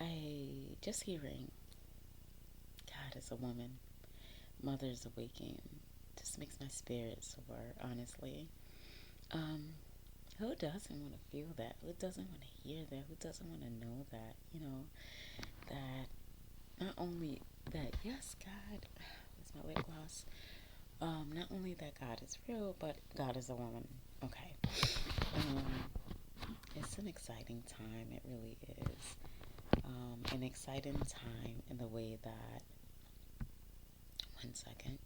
I just hearing God is a woman, mother is a waking, just makes my spirit soar, honestly. Um, who doesn't want to feel that? Who doesn't want to hear that? Who doesn't want to know that? That not only that, yes, God, where's my lip gloss? Not only that God is real, but God is a woman. Okay. Um, it's an exciting time. It really is. An exciting time in the way that, one second.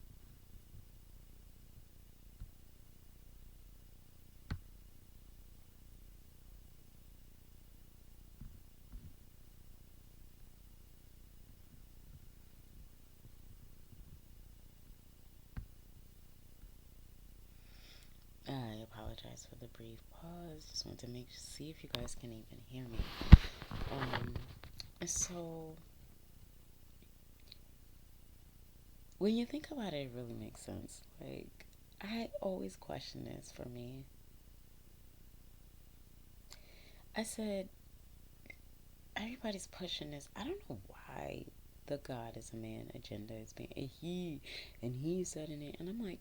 I apologize for the brief pause. Just want to see if you guys can even hear me. Um, so when you think about it, it really makes sense. Like, I always question this for me. I said, everybody's pushing this. I don't know why the God is a man agenda is being he said in it, and I'm like,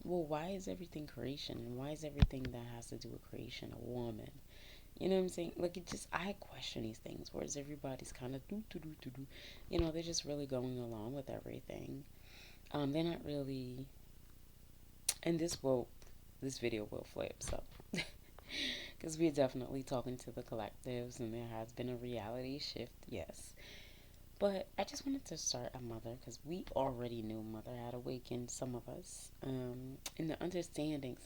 well, why is everything creation, and why is everything that has to do with creation a woman? You know what I'm saying? Like, it just, I question these things, whereas everybody's kind of do do do do do. They're just really going along with everything. They're not really, and this video will flip, so because we're definitely talking to the collectives, and there has been a reality shift, yes. But I just wanted to start a mother because we already knew mother had awakened some of us. In the understanding,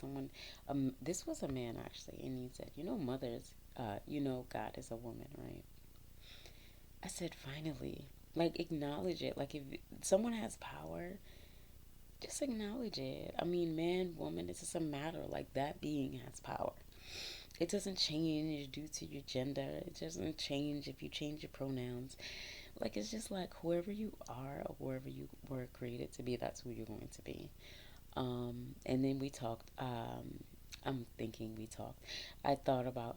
this was a man actually, and he said, mothers, God is a woman, right? I said, finally, like, acknowledge it. Like, if someone has power, just acknowledge it. I mean, man, woman, it's just a matter. Like, that being has power. It doesn't change due to your gender. It doesn't change if you change your pronouns. Like, it's just like whoever you are or whoever you were created to be, that's who you're going to be. And then we talked, I'm thinking we talked, I thought about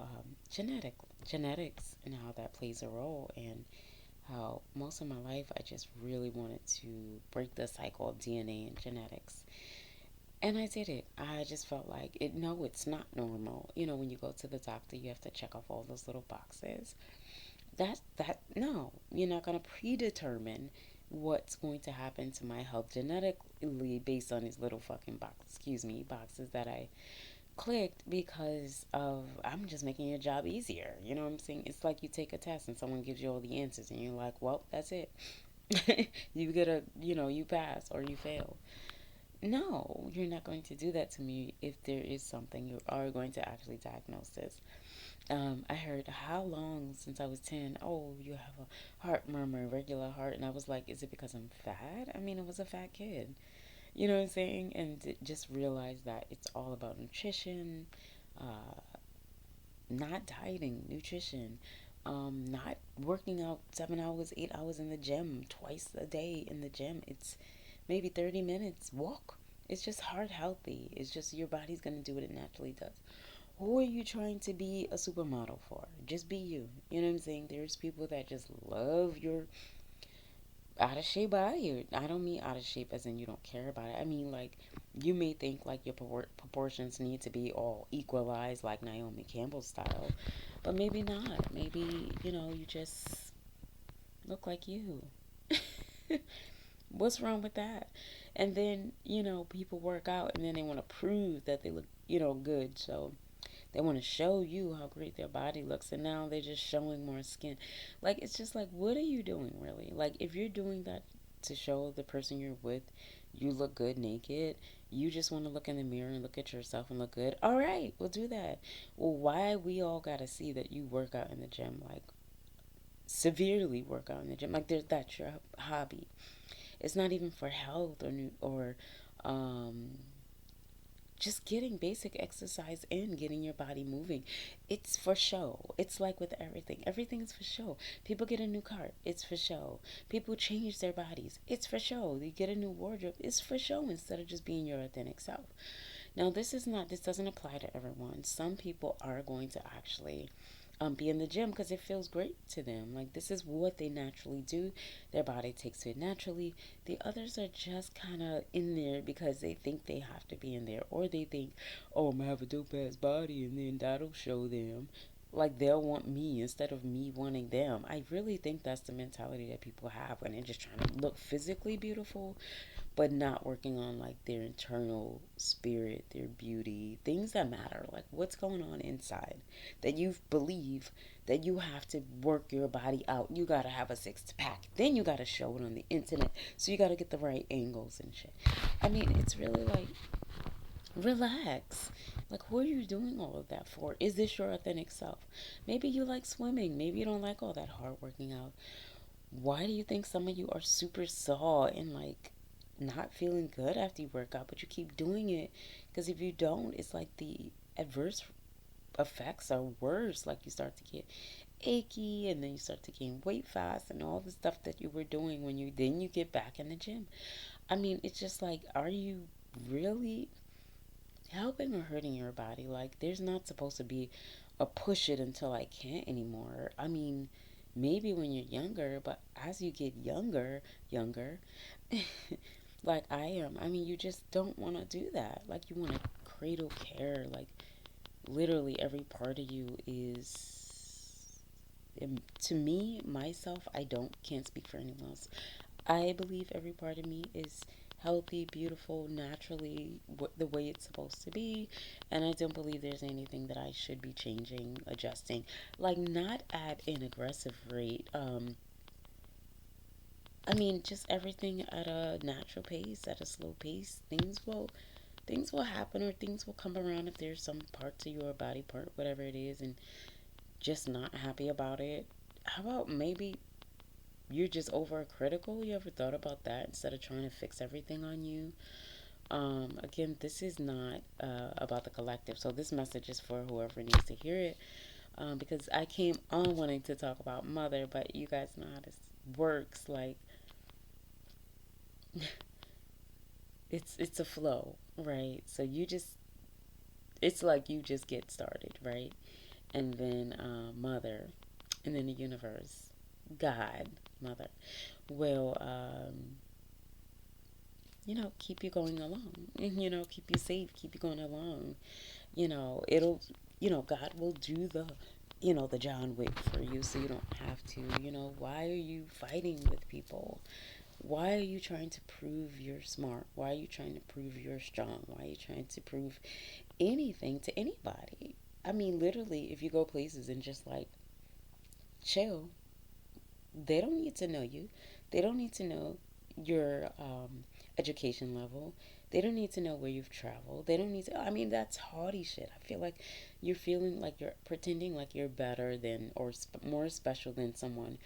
genetics and how that plays a role, and how most of my life I just really wanted to break the cycle of DNA and genetics. And I did it. I just felt like it. No, it's not normal. When you go to the doctor, you have to check off all those little boxes. No, you're not going to predetermine what's going to happen to my health genetically based on these little fucking boxes that I clicked because of I'm just making your job easier. You know what I'm saying? It's like you take a test and someone gives you all the answers and you're like, well, that's it. You get you pass or you fail. No, you're not going to do that to me. If there is something, you are going to actually diagnose this. I heard how long since I was 10. Oh, you have a heart murmur, regular heart. And I was like, is it because I'm fat? I mean, I was a fat kid. You know what I'm saying? And just realize that it's all about nutrition, uh, not dieting, nutrition, not working out 7 hours, 8 hours in the gym, twice a day in the gym. It's maybe 30 minutes walk. It's just heart healthy. It's just your body's going to do what it naturally does. Who are you trying to be a supermodel for? Just be you. You know what I'm saying? There's people that just love your out of shape body. I don't mean out of shape as in you don't care about it. I mean, like, you may think like your proportions need to be all equalized like Naomi Campbell style, but maybe not. Maybe, you just look like you. What's wrong with that? And then, people work out and then they want to prove that they look, good. So they want to show you how great their body looks, and now they're just showing more skin. Like, it's just like, what are you doing, really? Like, if you're doing that to show the person you're with you look good naked, you just want to look in the mirror and look at yourself and look good, all right, we'll do that. Well, why we all got to see that you work out in the gym, like, severely work out in the gym? Like, that's your hobby. It's not even for health or um just getting basic exercise in, getting your body moving. It's for show. It's like with everything. Everything is for show. People get a new car. It's for show. People change their bodies. It's for show. You get a new wardrobe. It's for show instead of just being your authentic self. Now, this doesn't apply to everyone. Some people are going to actually be in the gym because it feels great to them. Like, this is what they naturally do. Their body takes to it naturally. The others are just kind of in there because they think they have to be in there, or they think, oh, I'm gonna have a dope ass body and then that'll show them. Like, they'll want me instead of me wanting them. I really think that's the mentality that people have when they're just trying to look physically beautiful, but not working on like their internal spirit, their beauty, things that matter, like what's going on inside, that you believe that you have to work your body out. You got to have a six pack, then you got to show it on the internet, so you got to get the right angles and shit. I mean, it's really like, relax. Like, who are you doing all of that for? Is this your authentic self? Maybe you like swimming, maybe you don't like all that hard working out. Why do you think some of you are super sore and like not feeling good after you work out, but you keep doing it? Because if you don't, it's like the adverse effects are worse. Like, you start to get achy, and then you start to gain weight fast, and all the stuff that you were doing when you get back in the gym. I mean, it's just like, are you really helping or hurting your body? Like, there's not supposed to be a push it until I can't anymore. I mean, maybe when you're younger, but as you get younger, like I am, I mean, you just don't want to do that. Like, you want to cradle care. Like, literally every part of you is, to me, myself, I don't, can't speak for anyone else. I believe every part of me is healthy, beautiful, naturally the way it's supposed to be, and I don't believe there's anything that I should be changing, adjusting, like not at an aggressive rate. I mean, just everything at a natural pace, at a slow pace. Things will happen, or things will come around if there's some part to your body part, whatever it is, and just not happy about it. How about maybe you're just overcritical? You ever thought about that instead of trying to fix everything on you? Again, this is not about the collective, so this message is for whoever needs to hear it. Because I came on wanting to talk about mother, but you guys know how this works. Like, it's a flow, right? So it's like you just get started, right? And then mother, and then the universe, God, mother will keep you going along. Keep you safe, keep you going along. It'll, God will do the John Wick for you, so you don't have to. Why are you fighting with people? Why are you trying to prove you're smart? Why are you trying to prove you're strong? Why are you trying to prove anything to anybody? I mean, literally, if you go places and just like chill, they don't need to know you. They don't need to know your education level. They don't need to know where you've traveled. They don't need to. I mean, that's haughty shit. I feel like you're feeling like you're pretending like you're better than, or more special than someone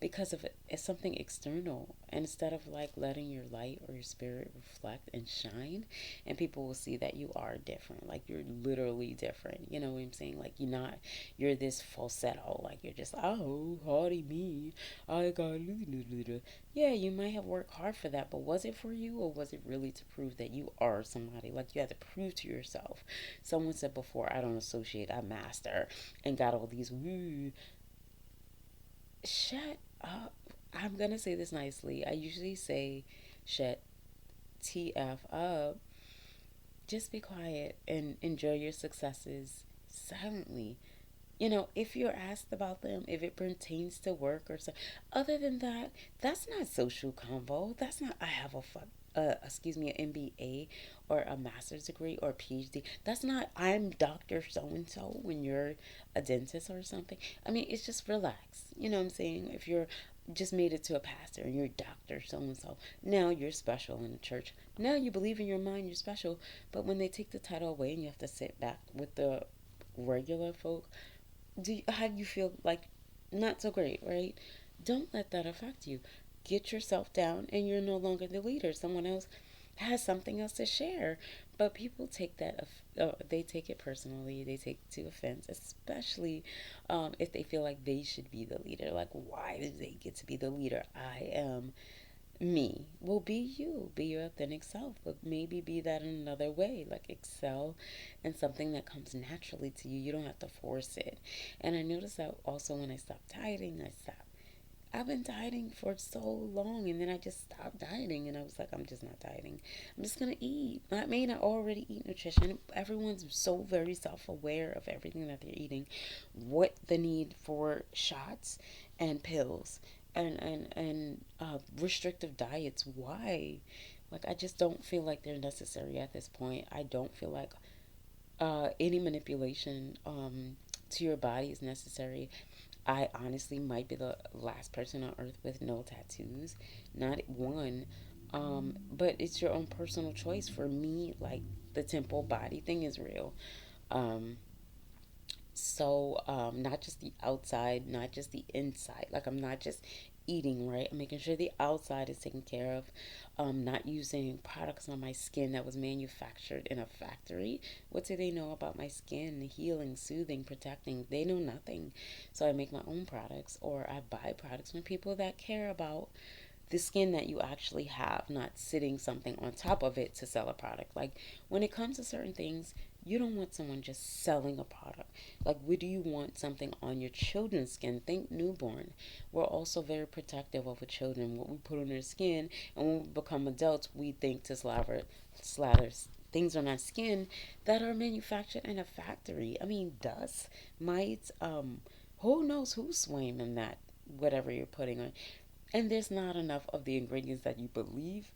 because of it. It's something external. And instead of like letting your light or your spirit reflect and shine, and people will see that you are different. Like, you're literally different. You know what I'm saying? Like, you're this falsetto. Like, you're just, oh, haughty me. I got, yeah, you might have worked hard for that, but was it for you, or was it really to prove that you are somebody? Like, you had to prove to yourself. Someone said before, I don't associate, I master, and got all these woo. Shut up. I'm gonna say this nicely. I usually say shut TF up. Just be quiet and enjoy your successes silently. If you're asked about them, if it pertains to work or so. Other than that, that's not social convo. That's not, I have an MBA or a master's degree or a PhD. That's not, I'm Dr. So and so when you're a dentist or something. I mean, it's just relax. You know what I'm saying? If you're just made it to a pastor and you're Dr. So and so, now you're special in the church. Now you believe in your mind you're special, but when they take the title away and you have to sit back with the regular folk, how do you feel? Like, not so great, right? Don't let that affect you. Get yourself down, and you're no longer the leader. Someone else has something else to share. But people take they take it personally. They take it to offense, especially if they feel like they should be the leader. Like, why do they get to be the leader? I am me. Well, be you. Be your authentic self. But maybe be that in another way. Like excel in something that comes naturally to you. You don't have to force it. And I noticed that also when I stopped dieting, I've been dieting for so long, and then I just stopped dieting, and I was like, I'm just not dieting. I'm just gonna eat. I mean, I already eat nutrition. Everyone's so very self-aware of everything that they're eating, what the need for shots and pills and restrictive diets. Why? Like, I just don't feel like they're necessary at this point. I don't feel like any manipulation to your body is necessary. I honestly might be the last person on earth with no tattoos, not one. But it's your own personal choice. For me, like the temple body thing is real. Um, not just the outside, not just the inside. Like, I'm not just eating right. I'm making sure the outside is taken care of. Not using products on my skin that was manufactured in a factory. What do they know about my skin? Healing, soothing, protecting. They know nothing. So I make my own products, or I buy products from people that care about the skin that you actually have, not sitting something on top of it to sell a product. Like, when it comes to certain things, you don't want someone just selling a product. Like, would you want something on your children's skin? Think newborn. We're also very protective of the children, what we put on their skin, and when we become adults, we think to slather things on our skin that are manufactured in a factory. I mean, dust, mites, who knows who's swaying in that, whatever you're putting on. And there's not enough of the ingredients that you believe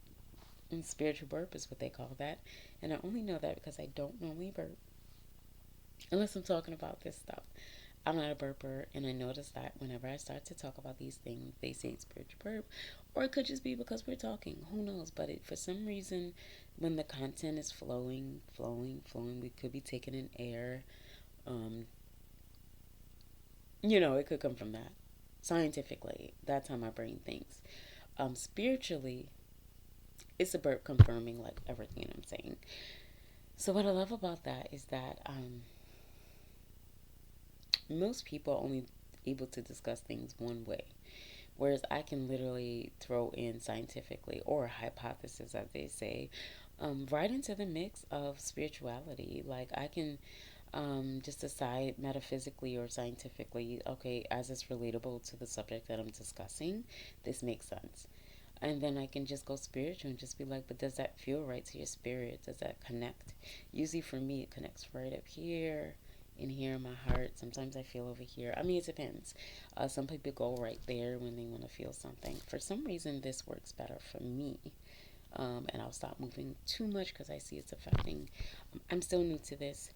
in. Spiritual burp is what they call that. And I only know that because I don't normally burp unless I'm talking about this stuff. I'm not a burper, and I notice that whenever I start to talk about these things, they say it's spiritual burp, or it could just be because we're talking. Who knows? But for some reason, when the content is flowing, we could be taking in air. Um, it could come from that. Scientifically, that's how my brain thinks. Spiritually, it's a burp confirming like everything I'm saying. So what I love about that is that most people are only able to discuss things one way, whereas I can literally throw in scientifically or hypothesis, as they say, right into the mix of spirituality. Like, I can just decide metaphysically or scientifically, okay, as it's relatable to the subject that I'm discussing, this makes sense. And then I can just go spiritual and just be like, but does that feel right to your spirit? Does that connect? Usually for me, it connects right up here, in here in my heart. Sometimes I feel over here. I mean, it depends. Some people go right there when they want to feel something. For some reason, this works better for me. And I'll stop moving too much because I see it's affecting. I'm still new to this.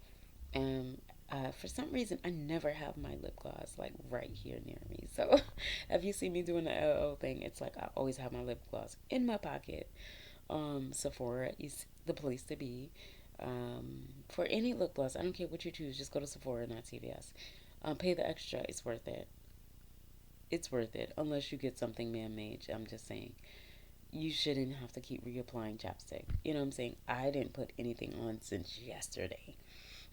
And for some reason, I never have my lip gloss like right here near me. So if you see me doing the LO thing, it's like I always have my lip gloss in my pocket. Sephora is the place to be. For any lip gloss, I don't care what you choose, just go to Sephora, not CVS. Pay the extra, it's worth it. It's worth it, unless you get something man made. I'm just saying. You shouldn't have to keep reapplying chapstick. You know what I'm saying? I didn't put anything on since yesterday.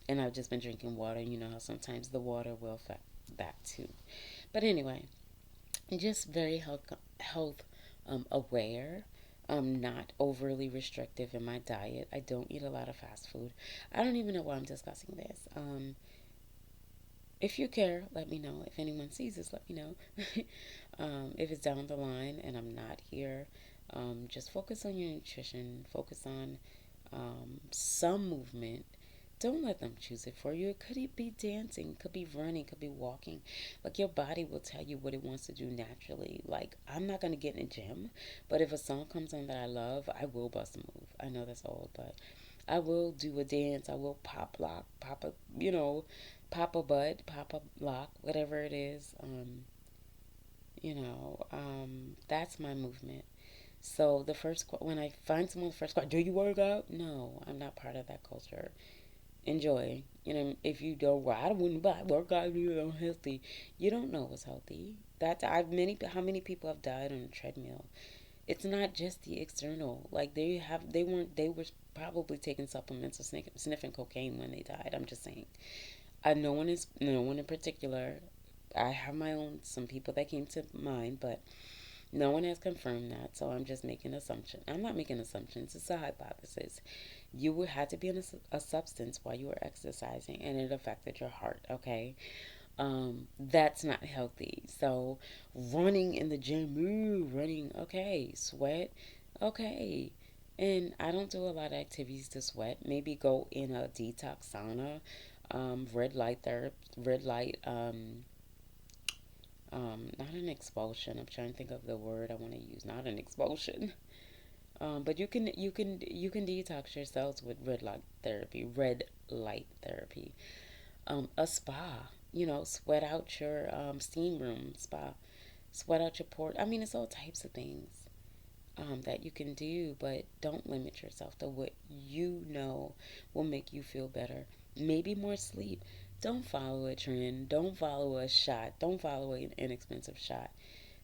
And I've just been drinking water. You know how sometimes the water will affect that too. But anyway, just very health aware. Not overly restrictive in my diet. I don't eat a lot of fast food. I don't even know why I'm discussing this. If you care, let me know. If anyone sees this, let me know. If it's down the line and I'm not here, just focus on your nutrition. Focus on some movement. Don't let them choose it for you. It could be dancing, could be running, could be walking. Like, your body will tell you what it wants to do naturally. Like, I'm not gonna get in a gym, but if a song comes on that I love, I will bust a move. I know that's old, but I will do a dance. I will pop lock, pop a, pop a butt, pop a lock, whatever it is. That's my movement. So when I find someone, the first question, do you work out? No, I'm not part of that culture. Enjoy. If you don't, well, I wouldn't buy work out. You're unhealthy. You don't know what's healthy. How many people have died on a treadmill? It's not just the external. Like, they were probably taking supplements or sniffing cocaine when they died. I'm just saying. No one in particular. I have my own, some people that came to mind, but No one has confirmed that, so I'm just making assumption. I'm not making assumptions. It's a hypothesis. You would had to be on a substance while you were exercising, and it affected your heart. Okay, that's not healthy. So, running in the gym, ooh, running, okay, sweat, okay. And I don't do a lot of activities to sweat. Maybe go in a detox sauna, red light therapy, red light, not an expulsion. I'm trying to think of the word I want to use. Not an expulsion. But you can detox your cells with red light therapy. Red light therapy. A spa. Sweat out your steam room spa. Sweat out your port. I mean, it's all types of things that you can do, but don't limit yourself to what you know will make you feel better. Maybe more sleep. Don't follow a trend. Don't follow a shot. Don't follow an inexpensive shot.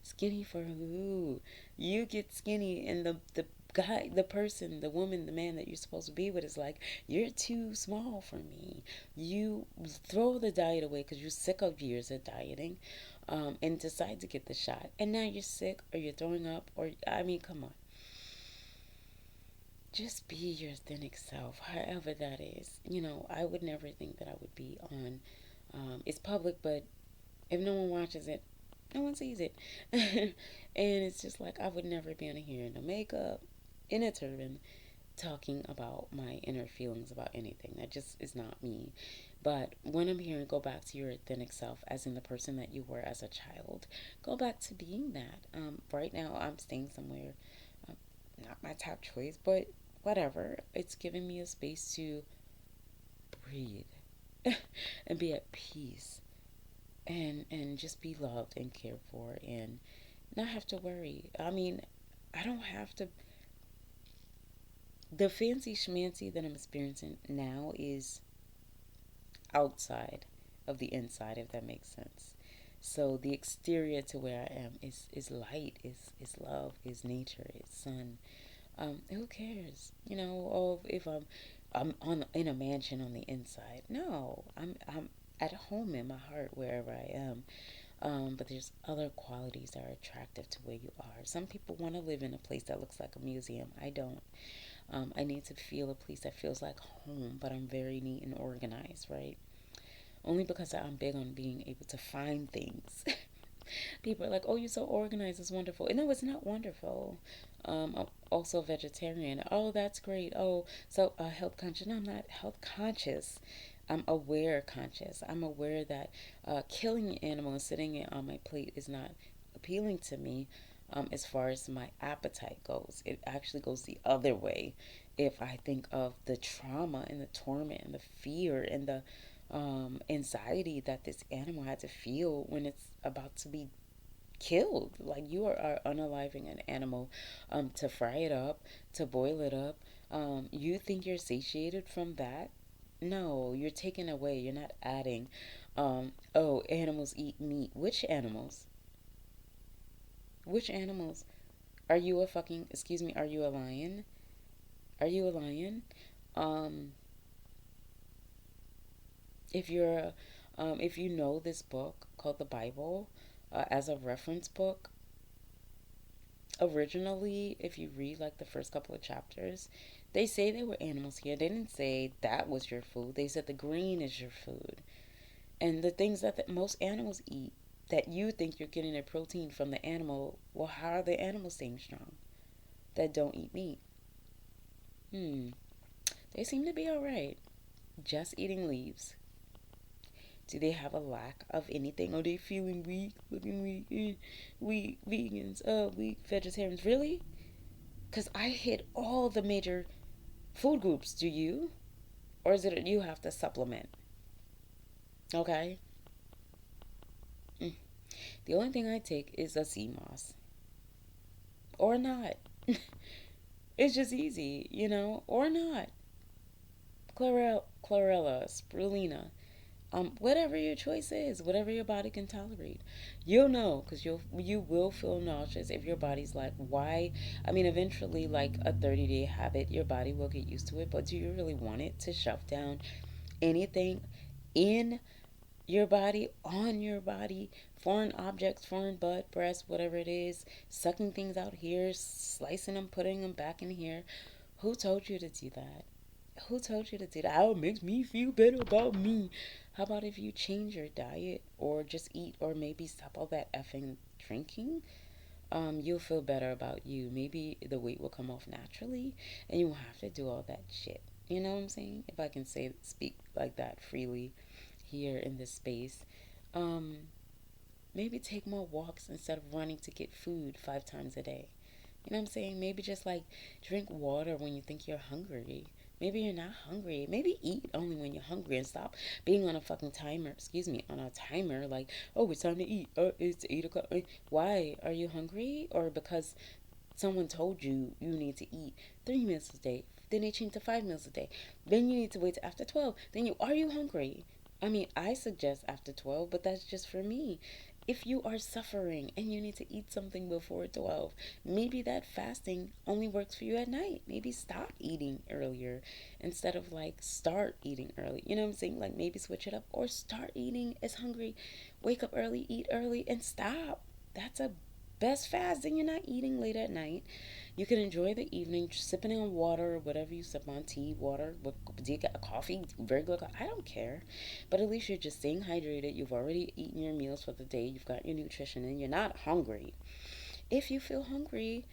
Skinny for who? You get skinny, and the guy, the person, the woman, the man that you're supposed to be with is like, you're too small for me. You throw the diet away because you're sick of years of dieting, and decide to get the shot. And now you're sick, or you're throwing up, or, I mean, come on. Just be your authentic self, however that is. I would never think that I would be on. It's public, but if no one watches it, no one sees it. And it's just like I would never be on here in the makeup, in a turban, talking about my inner feelings about anything. That just is not me. But when I'm here and go back to your authentic self, as in the person that you were as a child, go back to being that. Right now, I'm staying somewhere, uh, not my top choice, but whatever. It's giving me a space to breathe and be at peace, and just be loved and cared for, and not have to worry. I mean, I don't have to. The fancy schmancy that I'm experiencing now is outside of the inside, if that makes sense. So the exterior to where I am is light, is love, is nature, is sun. Who cares? Oh, if I'm on in a mansion on the inside. No, I'm at home in my heart wherever I am. But there's other qualities that are attractive to where you are. Some people want to live in a place that looks like a museum. I don't. I need to feel a place that feels like home, but I'm very neat and organized, right? Only because I'm big on being able to find things. People are like, "Oh, you're so organized. It's wonderful." And no, it's not wonderful. I'm also vegetarian. Oh, that's great. Oh, so health conscious. No, I'm not health conscious. I'm aware conscious. I'm aware that killing an animal and sitting it on my plate is not appealing to me. As far as my appetite goes, it actually goes the other way. If I think of the trauma and the torment and the fear and the anxiety that this animal had to feel when it's about to be killed. Like are unaliving an animal, to fry it up, to boil it up. You think you're satiated from that? No, you're taking away. You're not adding. Oh, animals eat meat. Which animals? Which animals? Are you a fucking, excuse me, are you a lion? Are you a lion? Um, if you know this book called the Bible, as a reference book, originally, if you read like the first couple of chapters, they say there were animals here. They didn't say that was your food. They said the green is your food. And the things that most animals eat, that you think you're getting a protein from the animal, well, how are the animals staying strong that don't eat meat? Hmm. They seem to be all right. Just eating leaves. Do they have a lack of anything? Are they feeling weak? Looking weak? Weak vegans? Weak vegetarians? Really? Because I hit all the major food groups. Do you? Or is it you have to supplement? Okay. Mm. The only thing I take is a sea moss. Or not. It's just easy, or not. Chlorella, spirulina, whatever your choice is, whatever your body can tolerate. You'll know, because you will feel nauseous if your body's like, why? I mean, eventually, like a 30-day habit, your body will get used to it. But do you really want it to shove down anything in your body on your body, foreign objects, foreign butt, breast, whatever it is, sucking things out here, slicing them, putting them back in here. Who told you to do that? Who told you to do that? Oh, it makes me feel better about me. How about if you change your diet or just eat or maybe stop all that effing drinking? You'll feel better about you. Maybe the weight will come off naturally and you won't have to do all that shit. You know what I'm saying? If I can speak like that freely here in this space. Um, Maybe take more walks instead of running to get food 5 times a day. You know what I'm saying? Maybe just like drink water when you think you're hungry. Maybe you're not hungry. Maybe eat only when you're hungry and stop being on a fucking timer. Excuse me, on a timer. Like, oh, it's time to eat. Oh, it's 8 o'clock. Why? Are you hungry? Or because someone told you you need to eat 3 meals a day? Then they change to 5 meals a day. Then you need to wait till after 12. Then are you hungry? I mean, I suggest after 12, but that's just for me. If you are suffering and you need to eat something before 12, maybe that fasting only works for you at night. Maybe stop eating earlier instead of like start eating early. You know what I'm saying? Like maybe switch it up or start eating as hungry. Wake up early, eat early, and stop. That's a best fast. Then you're not eating late at night. You can enjoy the evening sipping on water or whatever you sip on, tea, water. Do you get a coffee? Very good. I don't care. But at least you're just staying hydrated. You've already eaten your meals for the day. You've got your nutrition and you're not hungry. If you feel hungry,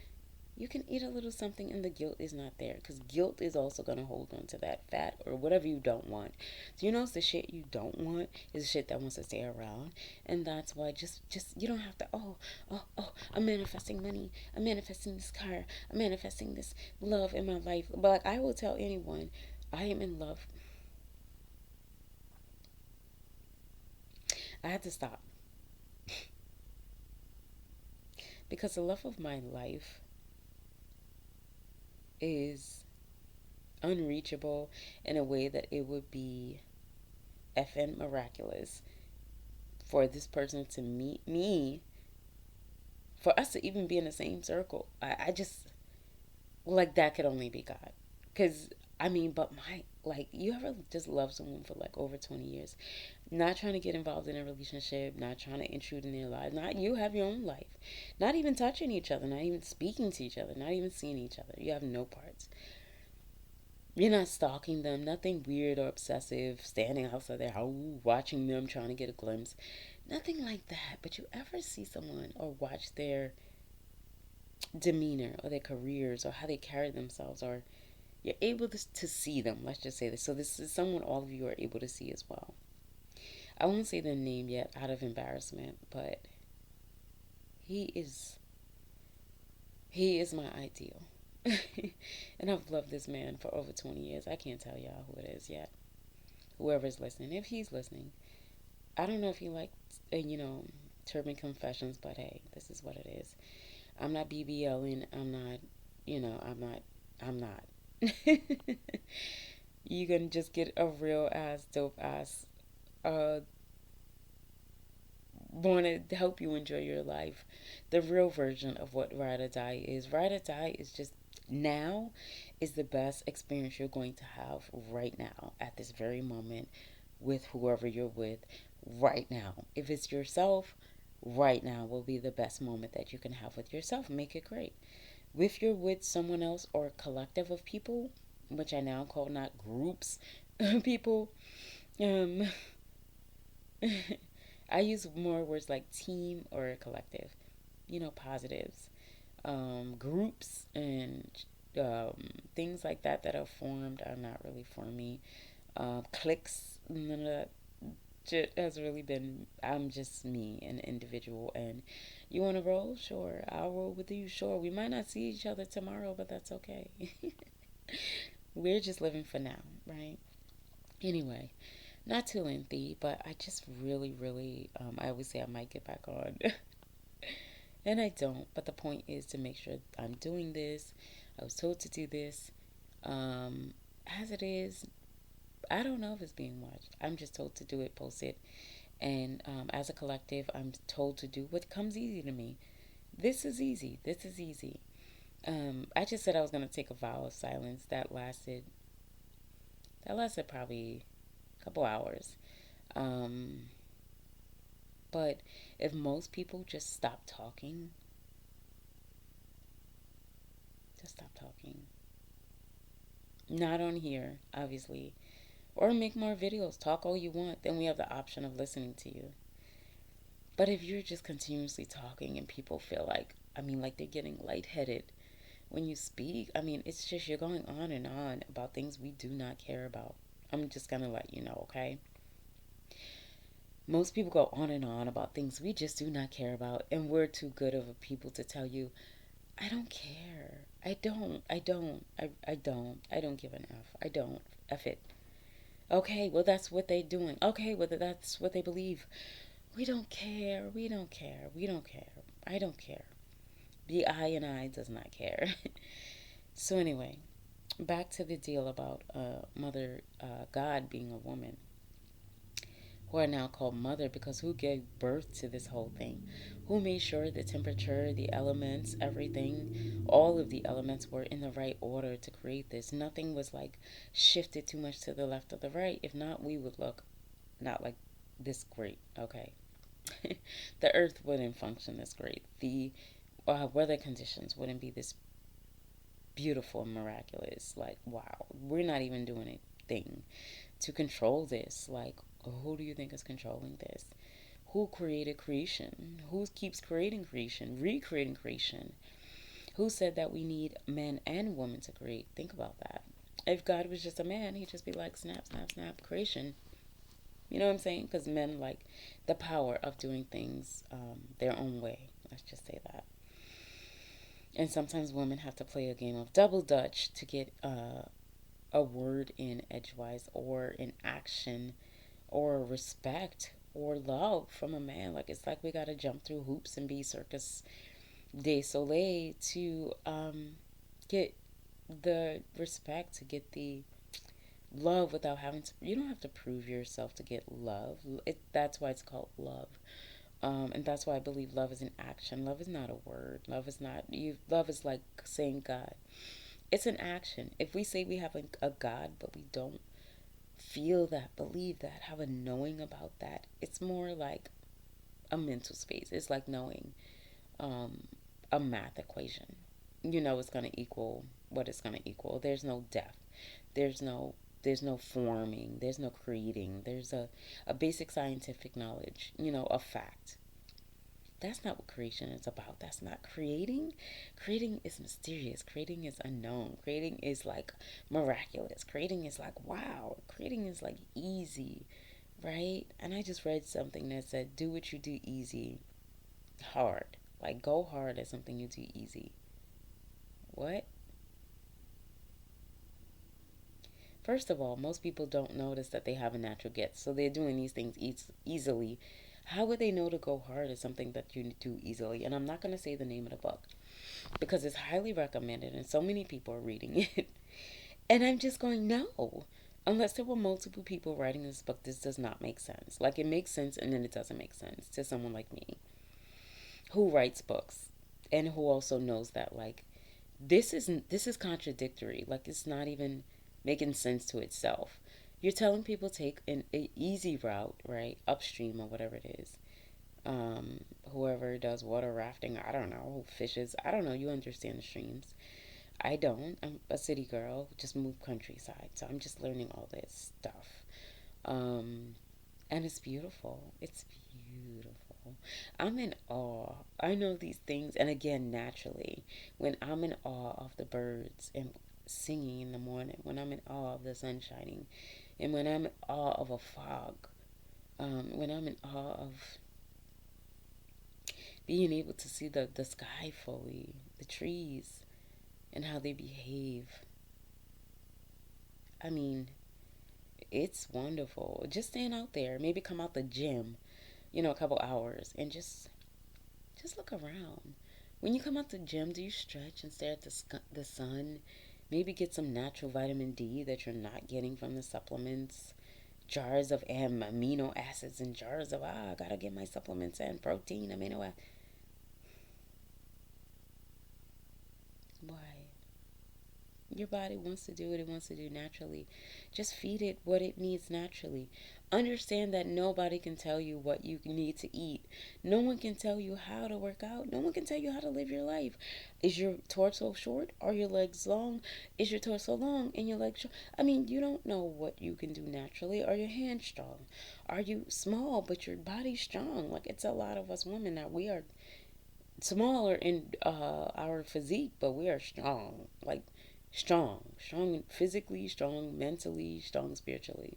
you can eat a little something and the guilt is not there because guilt is also going to hold on to that fat or whatever you don't want. So you know it's the shit you don't want is the shit that wants to stay around. And that's why just you don't have to I'm manifesting money, I'm manifesting this car, I'm manifesting this love in my life. But like I will tell anyone, I am in love. I had to stop because the love of my life is unreachable in a way that it would be effing miraculous for this person to meet me, for us to even be in the same circle. I just, like, that could only be God. Because, I mean, but like, you ever just love someone for like over 20 years? Not trying to get involved in a relationship, not trying to intrude in their lives. Not you have your own life. Not even touching each other, not even speaking to each other, not even seeing each other. You have no parts. You're not stalking them, nothing weird or obsessive, standing outside their house, watching them, trying to get a glimpse. Nothing like that. But you ever see someone or watch their demeanor or their careers or how they carry themselves, or you're able to see them, let's just say this. So this is someone all of you are able to see as well. I won't say their name yet out of embarrassment, but he is he is my ideal. And I've loved this man for over 20 years. I can't tell y'all who it is yet. Whoever's listening, if he's listening, I don't know if he liked, Turban Confessions, but hey, this is what it is. I'm not BBLing. I'm not, I'm not. You can just get a real ass, dope ass, uh, want to help you enjoy your life. The real version of what Ride or Die is. Ride or Die is just now is the best experience you're going to have right now at this very moment with whoever you're with right now. If it's yourself, right now will be the best moment that you can have with yourself. Make it great. If you're with someone else or a collective of people, which I now call not groups, people, um, I use more words like team or collective, positives. Groups and um, things like that that are formed are not really for me. Cliques, none of that shit has really been. I'm just me, an individual, and you want to roll? Sure, I'll roll with you. Sure, we might not see each other tomorrow, but that's okay. We're just living for now, right? Anyway, not too lengthy, but I just really, really, I always say I might get back on. And I don't, but the point is to make sure I'm doing this. I was told to do this. As it is, I don't know if it's being watched. I'm just told to do it, post it. And as a collective, I'm told to do what comes easy to me. This is easy. This is easy. I just said I was going to take a vow of silence. That lasted probably a couple hours. Um, But if most people just stop talking, just stop talking. Not on here, obviously. Or make more videos. Talk all you want. Then we have the option of listening to you. But if you're just continuously talking and people feel like, I mean, like they're getting lightheaded when you speak, I mean, it's just you're going on and on about things we do not care about. I'm just going to let you know, okay? Most people go on and on about things we just do not care about, and we're too good of a people to tell you, I don't care. I don't give an F. I don't. F it. Okay, well, that's what they're doing. Okay, well, that's what they believe. We don't care. We don't care. We don't care. I don't care. The I and I does not care. So, anyway, back to the deal about Mother God being a woman, who are now called mother because who gave birth to this whole thing? Who made sure the temperature, the elements, everything, all of the elements were in the right order to create this? Nothing was like shifted too much to the left or the right. If not, we would look not like this great, okay? The earth wouldn't function this great. The weather conditions wouldn't be this beautiful and miraculous. Like, wow, we're not even doing anything to control this. Like, who do you think is controlling this? Who created creation? Who keeps creating creation, recreating creation? Who said that we need men and women to create? Think about that. If God was just a man, he'd just be like, snap, snap, snap, creation. You know what I'm saying? Because men like the power of doing things their own way. Let's just say that. And sometimes women have to play a game of double dutch to get a word in edgewise or in action or respect or love from a man. Like it's like we gotta jump through hoops and be Circus de Soleil to get the respect, to get the love without having to. You don't have to prove yourself to get love. That's why it's called love. And that's why I believe love is an action. Love is not a word. Love is not you. Love is like saying God. It's an action. If we say we have a God, but we don't feel that, believe that, have a knowing about that, it's more like a mental space. It's like knowing um, a math equation. You know it's going to equal what it's going to equal. There's no depth. There's no there's no forming. There's no creating. There's a basic scientific knowledge, a fact. That's not what creation is about. That's not creating. Creating is mysterious. Creating is unknown. Creating is like miraculous. Creating is like wow. Creating is like easy, right? And I just read something that said, do what you do easy, hard. Like go hard at something you do easy. What? First of all, most people don't notice that they have a natural gift. So they're doing these things easily. How would they know to go hard at something that you do easily? And I'm not going to say the name of the book because it's highly recommended and so many people are reading it. And I'm just going, no. Unless there were multiple people writing this book, this does not make sense. Like it makes sense and then it doesn't make sense to someone like me who writes books and who also knows that like this is contradictory. Like it's not even making sense to itself. You're telling people take an easy route, right, upstream or whatever it is. Whoever does water rafting, I don't know, who fishes, I don't know. You understand the streams. I don't. I'm a city girl, just moved countryside, so I'm just learning all this stuff. Um, and it's beautiful. It's beautiful. I'm in awe. I know these things, and again, naturally, when I'm in awe of the birds and singing in the morning, when I'm in awe of the sun shining, and when I'm in awe of a fog, when I'm in awe of being able to see the sky fully, the trees, and how they behave. I mean, it's wonderful. Just stand out there, maybe come out the gym, a couple hours, and just look around. When you come out the gym, do you stretch and stare at the sun? Maybe get some natural vitamin D that you're not getting from the supplements. Jars of amino acids and jars of, I gotta get my supplements and protein, amino acids. Why? Your body wants to do what it wants to do naturally. Just feed it what it needs naturally. Understand that nobody can tell you what you need to eat. No one can tell you how to work out. No one can tell you how to live your life. Is your torso short? Are your legs long? Is your torso long and your legs short? I mean, you don't know what you can do naturally. Are your hands strong? Are you small but your body's strong? Like, it's a lot of us women that we are smaller in our physique, but we are strong. Like, strong physically, strong mentally, strong spiritually.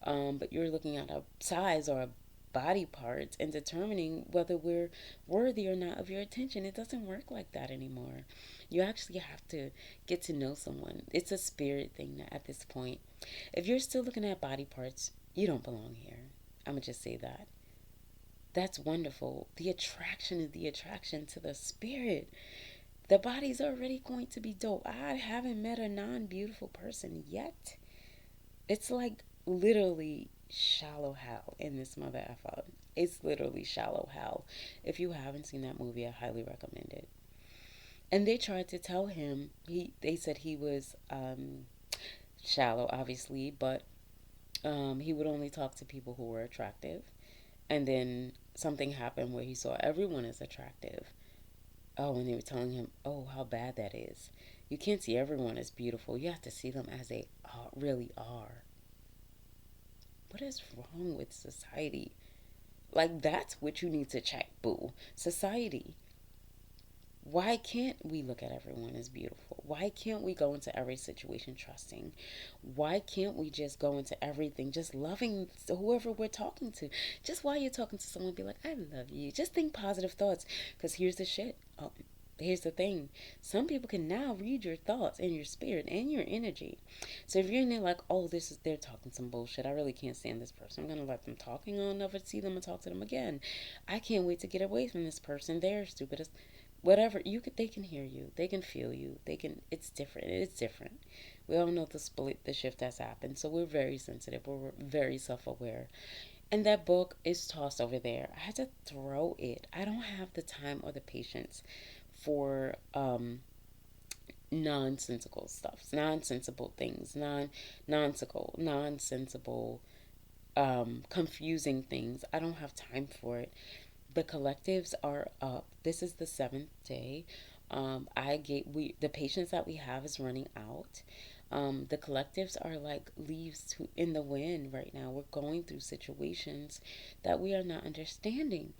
But you're looking at a size or a body parts and determining whether we're worthy or not of your attention. It doesn't work like that anymore. You actually have to get to know someone. It's a spirit thing at this point. If you're still looking at body parts, you don't belong here. I'm gonna just say that. That's wonderful. The attraction is the attraction to the spirit. The body's already going to be dope. I haven't met a non beautiful person yet. It's like literally shallow hell in this mother effer. It's literally shallow hell. If you haven't seen that movie, I highly recommend it. And they tried to tell him, they said he was shallow, obviously, but he would only talk to people who were attractive. And then something happened where he saw everyone as attractive. Oh, and they were telling him, oh, how bad that is. You can't see everyone as beautiful. You have to see them as they really are. What is wrong with society? Like, that's what you need to check, boo. Society. Why can't we look at everyone as beautiful? Why can't we go into every situation trusting? Why can't we just go into everything just loving whoever we're talking to? Just while you're talking to someone, be like, I love you. Just think positive thoughts. Because here's the shit. Here's the thing. Some people can now read your thoughts and your spirit and your energy. So if you're in there like, oh, they're talking some bullshit. I really can't stand this person. I'm gonna let them talking. I'll never see them and talk to them again. I can't wait to get away from this person. They're stupid as whatever. They can hear you. They can feel you. It's different. It's different. We all know the shift has happened. So we're very sensitive. We're very self-aware. And that book is tossed over there. I had to throw it. I don't have the time or the patience for nonsensical stuff, nonsensible things, nonsensible, confusing things. I don't have time for it. The collectives are up. This is the seventh day. The patience that we have is running out. The collectives are like in the wind right now. We're going through situations that we are not understanding.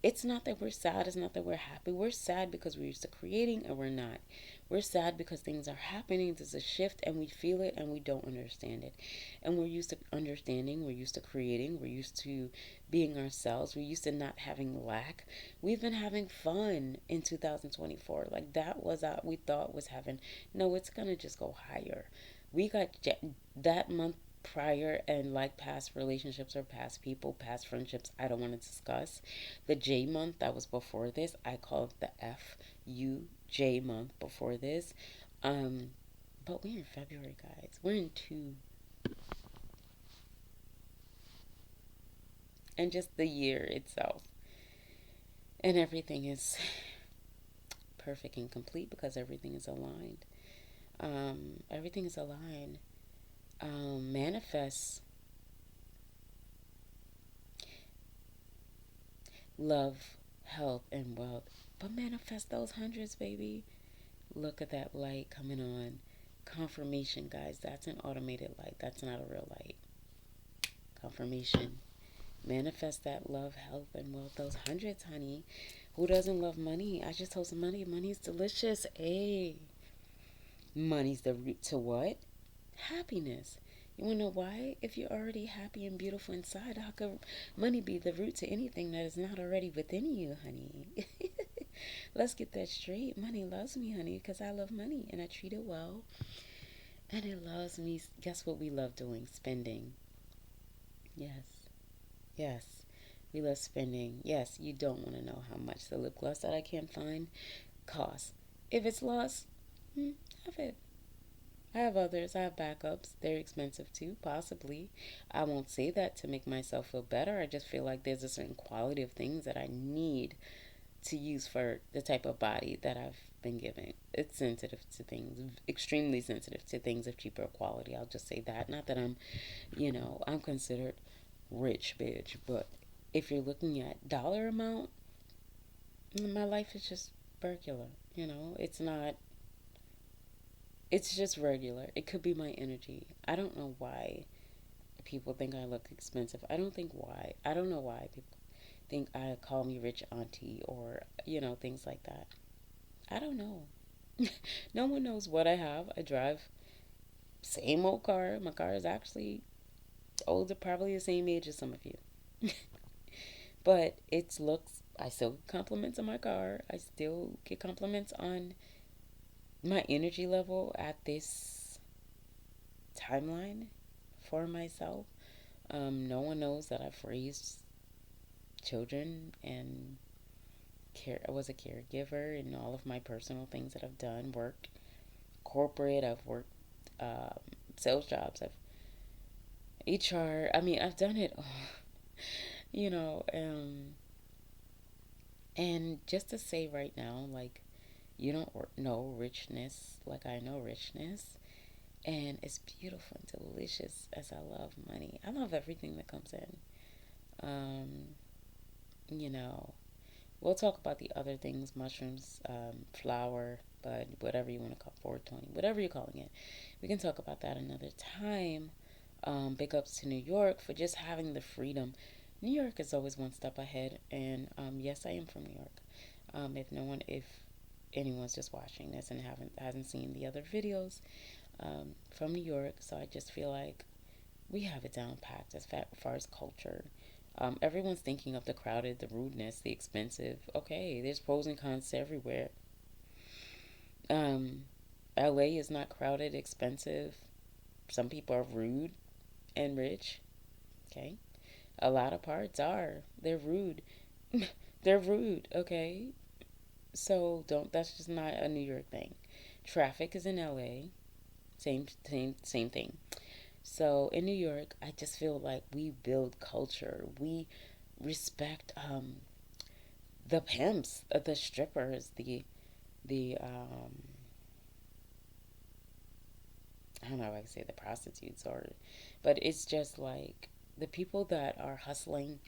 It's not that we're sad, it's not that we're happy. We're sad because we're used to creating and we're not. We're sad because things are happening, there's a shift and we feel it and we don't understand it. And we're used to understanding, we're used to creating, we're used to being ourselves, we're used to not having lack. We've been having fun in 2024. Like, that was what we thought was having. No, it's gonna just go higher. We got that month prior, and like past relationships or past people, past friendships, I don't want to discuss. The J month that was before this, I called the FUJ month before this. Um, but we're in February, guys. We're in two. And just the year itself. And everything is perfect and complete because everything is aligned. Everything is aligned. Manifest love, health, and wealth. But manifest those hundreds, baby. Look at that light coming on. Confirmation, guys. That's an automated light. That's not a real light. Confirmation. Manifest that love, health, and wealth. Those hundreds, honey. Who doesn't love money? I just told some money. Money's delicious. Hey. Money's the root to what? Happiness. You want to know why? If you're already happy and beautiful inside, how could money be the root to anything that is not already within you, honey? Let's get that straight. Money loves me, honey, because I love money and I treat it well. And it loves me. Guess what we love doing? Spending. Yes. Yes. We love spending. Yes, you don't want to know how much the lip gloss that I can't find costs. If it's lost, have it. I have others. I have backups. They're expensive too, possibly. I won't say that to make myself feel better. I just feel like there's a certain quality of things that I need to use for the type of body that I've been given. It's sensitive to things, extremely sensitive to things of cheaper quality. I'll just say that. Not that I'm considered rich bitch. But if you're looking at dollar amount, my life is just regular. It's not. It's just regular. It could be my energy. I don't know why people think I look expensive. I don't think why. I don't know why people think I call me rich auntie or things like that. I don't know. No one knows what I have. I drive same old car. My car is actually older, probably the same age as some of you. But it looks, I still get compliments on my car. I still get compliments on my energy level at this timeline for myself. No one knows that I've raised children and I was a caregiver and all of my personal things that I've done. Worked corporate. I've worked um, sales jobs. I've HR. I mean, I've done it all. You know, um, and just to say right now, like, you don't know richness like I know richness. And it's beautiful and delicious as I love money. I love everything that comes in. Um, you know, we'll talk about the other things, mushrooms, flour, bud, whatever you want to call 420, whatever you're calling it. We can talk about that another time. Big ups to New York for just having the freedom. New York is always one step ahead, and yes, I am from New York. If anyone's just watching this and hasn't seen the other videos from New York, so I just feel like we have it down packed as far as culture. Everyone's thinking of the crowded, the rudeness, the expensive. Okay, there's pros and cons to everywhere. Um, LA is not crowded, expensive. Some people are rude and rich. Okay, a lot of parts are. They're rude. They're rude. Okay, so don't. That's just not a New York thing. Traffic is in LA. Same thing. So in New York, I just feel like we build culture. We respect the pimps, the strippers, the I don't know if I can say the prostitutes but it's just like the people that are hustling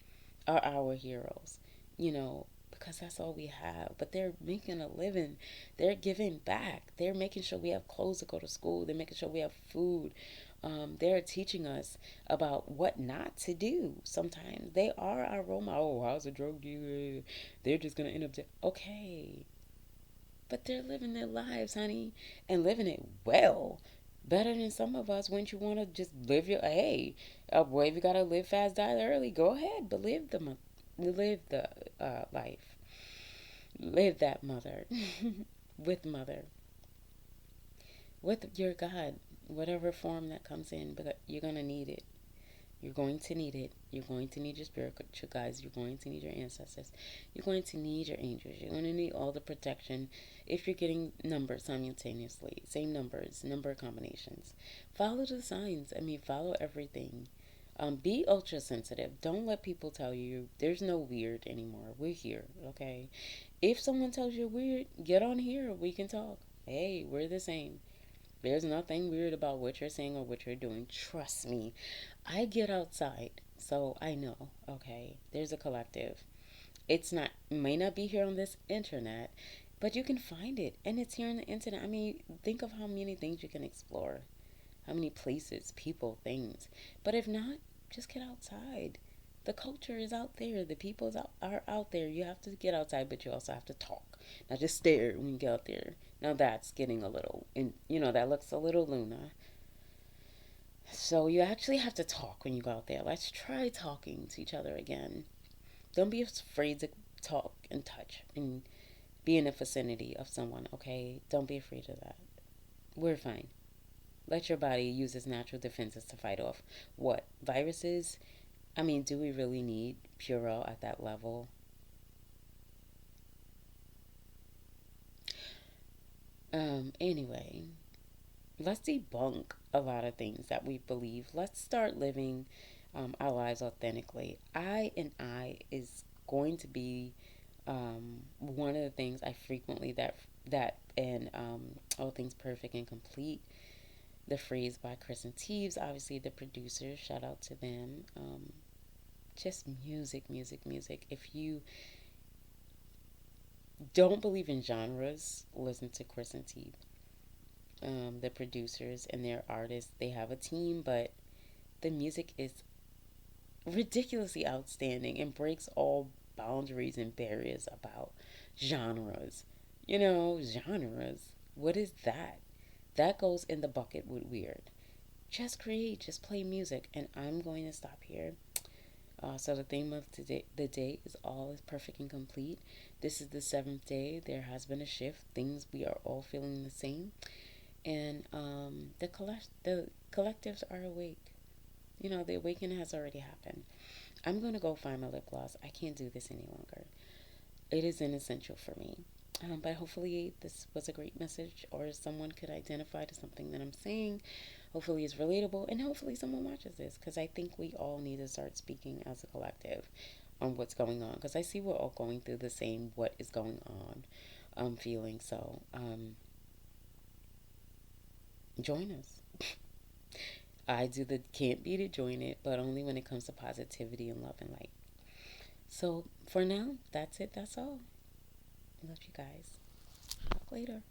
are our heroes, because that's all we have. But they're making a living. They're giving back. They're making sure we have clothes to go to school. They're making sure we have food. They're teaching us about what not to do. Sometimes they are our role model. Oh, how's a drug dealer? They're just gonna end up okay. But they're living their lives, honey, and living it well. Better than some of us. Wouldn't you want to just live your hey? Boy, if you gotta live fast, die early, go ahead. But live the life. Live that mother with mother with your God, whatever form that comes in. But you're gonna need it. You're going to need it. You're going to need your spiritual guides. You're going to need your ancestors. You're going to need your angels. You're going to need all the protection if you're getting numbers simultaneously. Same numbers, number combinations. Follow the signs. I mean, follow everything. Be ultra sensitive. Don't let people tell you there's no weird anymore. We're here, okay? If someone tells you weird, get on here. We can talk. Hey, we're the same. There's nothing weird about what you're saying or what you're doing. Trust me. I get outside, so I know, okay? There's a collective. It's not, may not be here on this internet, but you can find it. And it's here on the internet. I mean, think of how many things you can explore, how many places, people, things. But if not, just get outside. The culture is out there. The people are out there. You have to get outside, but you also have to talk. Not just stare when you get out there. Now that's getting a little, and that looks a little Luna. So you actually have to talk when you go out there. Let's try talking to each other again. Don't be afraid to talk and touch and be in the vicinity of someone, okay? Don't be afraid of that. We're fine. Let your body use its natural defenses to fight off what? Viruses? I mean, do we really need Purell at that level? Anyway, let's debunk a lot of things that we believe. Let's start living our lives authentically. I is going to be one of the things I frequently that and all things perfect and complete. The phrase by Chris and Teves, obviously the producers. Shout out to them. Just music, music, music. If you don't believe in genres, listen to Chris and T. The producers and their artists, they have a team, but the music is ridiculously outstanding and breaks all boundaries and barriers about genres. Genres. What is that? That goes in the bucket with weird. Just create, just play music, and I'm going to stop here. So the theme of today, the day is all is perfect and complete. This is the seventh day. There has been a shift. Things we are all feeling the same, and the collectives are awake. The awakening has already happened. I'm gonna go find my lip gloss. I can't do this any longer. It is an essential for me. But hopefully this was a great message, or someone could identify to something that I'm saying. Hopefully it's relatable, and hopefully someone watches this, because I think we all need to start speaking as a collective on what's going on, because I see we're all going through the same what is going on feeling. So join us. I do the can't beat it, join it, but only when it comes to positivity and love and light. So for now, that's it. That's all. Love you guys. Talk later.